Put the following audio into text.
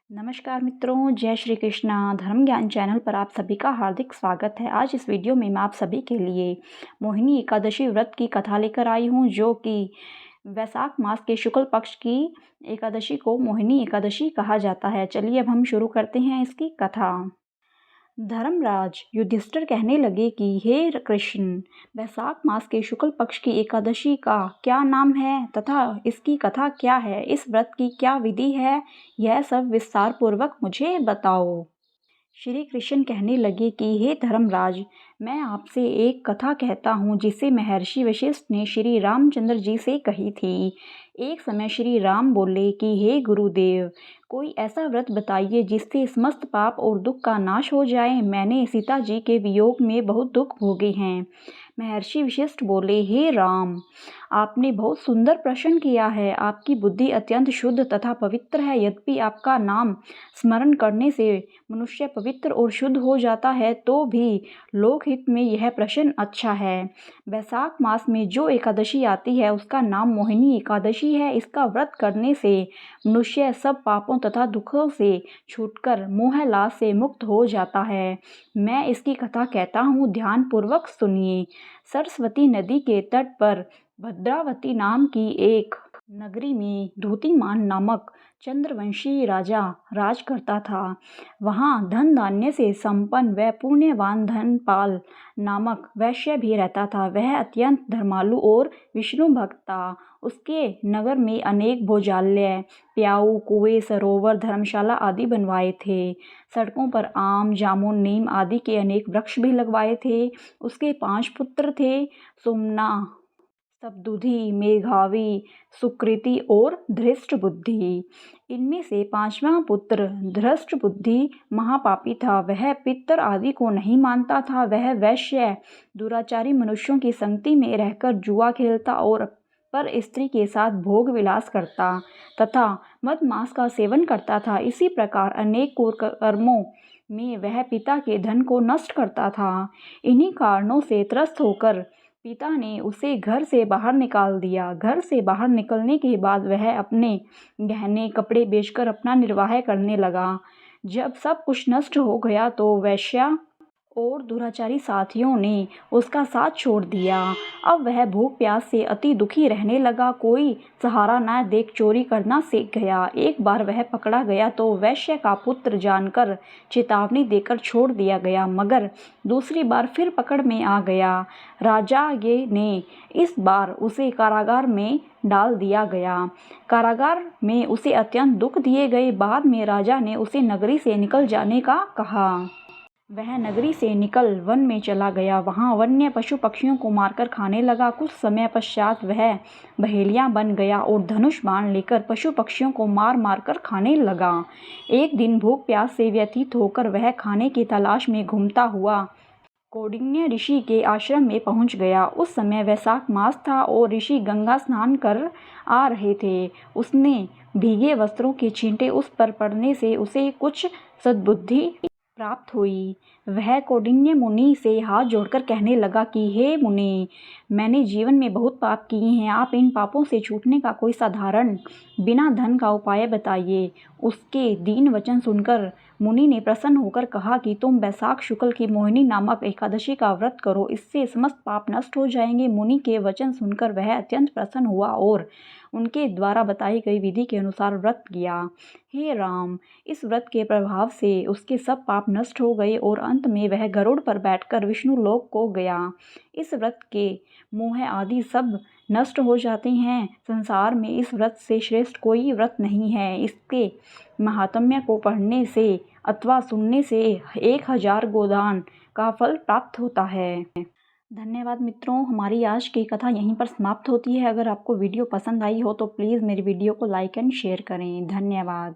नमस्कार मित्रों, जय श्री कृष्णा। धर्म ज्ञान चैनल पर आप सभी का हार्दिक स्वागत है। आज इस वीडियो में मैं आप सभी के लिए मोहिनी एकादशी व्रत की कथा लेकर आई हूँ, जो कि वैशाख मास के शुक्ल पक्ष की एकादशी को मोहिनी एकादशी कहा जाता है। चलिए अब हम शुरू करते हैं इसकी कथा। धर्मराज युधिष्ठिर कहने लगे कि हे कृष्ण, वैशाख मास के शुक्ल पक्ष की एकादशी का क्या नाम है तथा इसकी कथा क्या है, इस व्रत की क्या विधि है, यह सब विस्तार पूर्वक मुझे बताओ। श्री कृष्ण कहने लगे कि हे धर्मराज, मैं आपसे एक कथा कहता हूँ जिसे महर्षि वशिष्ठ ने श्री रामचंद्र जी से कही थी। एक समय श्री राम बोले कि हे गुरुदेव, कोई ऐसा व्रत बताइए जिससे समस्त पाप और दुख का नाश हो जाए। मैंने सीता जी के वियोग में बहुत दुख भोगे हैं। महर्षि वशिष्ठ बोले, हे राम, आपने बहुत सुंदर प्रश्न किया है। आपकी बुद्धि अत्यंत शुद्ध तथा पवित्र है। यद्यपि आपका नाम स्मरण करने से मनुष्य पवित्र और शुद्ध हो जाता है, तो भी लोकहित में यह प्रश्न अच्छा है। वैशाख मास में जो एकादशी आती है उसका नाम मोहिनी एकादशी है। इसका व्रत करने से मनुष्य सब पापों तथा दुखों से छूटकर मोह लाभ से मुक्त हो जाता है। मैं इसकी कथा कहता हूँ, ध्यान पूर्वक सुनिए। सरस्वती नदी के तट पर भद्रावती नाम की एक नगरी में धूतिमान नामक चंद्रवंशी राजा राज करता था। वहाँ धन धान्य से संपन्न व पुण्यवान धनपाल नामक वैश्य भी रहता था। वह अत्यंत धर्मालु और विष्णु भक्त था। उसके नगर में अनेक भोजालय, प्याऊ, कुएं, सरोवर, धर्मशाला आदि बनवाए थे। सड़कों पर आम, जामुन, नीम आदि के अनेक वृक्ष भी लगवाए थे। उसके 5 पुत्र थे, सोमना, सप्तुधि, मेघावी, सुकृति और धृष्ट बुद्धि। इनमें से 5वां पुत्र धृष्ट बुद्धि महापापी था। वह पितर आदि को नहीं मानता था। वह वैश्य दुराचारी मनुष्यों की संगति में रहकर जुआ खेलता और पर स्त्री के साथ भोग विलास करता तथा मद मांस का सेवन करता था। इसी प्रकार अनेक कुकर्मों में वह पिता के धन को नष्ट करता था। इन्हीं कारणों से त्रस्त होकर पिता ने उसे घर से बाहर निकाल दिया। घर से बाहर निकलने के बाद वह अपने गहने कपड़े बेचकर अपना निर्वाह करने लगा। जब सब कुछ नष्ट हो गया तो वेश्या और दुराचारी साथियों ने उसका साथ छोड़ दिया। अब वह भूख प्यास से अति दुखी रहने लगा। कोई सहारा न देख चोरी करना सीख गया। एक बार वह पकड़ा गया तो वैश्य का पुत्र जानकर चेतावनी देकर छोड़ दिया गया, मगर दूसरी बार फिर पकड़ में आ गया। राजा ने इस बार उसे कारागार में डाल दिया गया। कारागार में उसे अत्यंत दुख दिए गए। बाद में राजा ने उसे नगरी से निकल जाने का कहा। वह नगरी से निकल वन में चला गया। वहाँ वन्य पशु पक्षियों को मारकर खाने लगा। कुछ समय पश्चात वह बहेलिया बन गया और धनुष बाण लेकर पशु पक्षियों को मार मार कर खाने लगा। एक दिन भूख प्यास से व्यथित होकर वह खाने की तलाश में घूमता हुआ कौंडिन्य ऋषि के आश्रम में पहुंच गया। उस समय वैशाख मास था और ऋषि गंगा स्नान कर आ रहे थे। उसने भीगे वस्त्रों के छींटे उस पर पड़ने से उसे कुछ सद्बुद्धि प्राप्त हुई। वह कौंडिन्य मुनि से हाथ जोड़कर कहने लगा कि हे मुनि, मैंने जीवन में बहुत पाप किए हैं। आप इन पापों से छूटने का कोई साधारण बिना धन का उपाय बताइए। उसके दीन वचन सुनकर मुनि ने प्रसन्न होकर कहा कि तुम वैशाख शुक्ल की मोहिनी नामक एकादशी का व्रत करो, इससे समस्त पाप नष्ट हो जाएंगे। मुनि के वचन सुनकर वह अत्यंत प्रसन्न हुआ और उनके द्वारा बताई गई विधि के अनुसार व्रत किया। हे राम, इस व्रत के प्रभाव से उसके सब पाप नष्ट हो गए और अंत में वह गरुड़ पर बैठकर विष्णु लोक को गया। इस व्रत के मोह आदि सब नष्ट हो जाते हैं। संसार में इस व्रत से श्रेष्ठ कोई व्रत नहीं है। इसके महात्म्य को पढ़ने से अथवा सुनने से 1000 गोदान का फल प्राप्त होता है। धन्यवाद मित्रों, हमारी आज की कथा यहीं पर समाप्त होती है। अगर आपको वीडियो पसंद आई हो तो प्लीज़ मेरी वीडियो को लाइक एंड शेयर करें। धन्यवाद।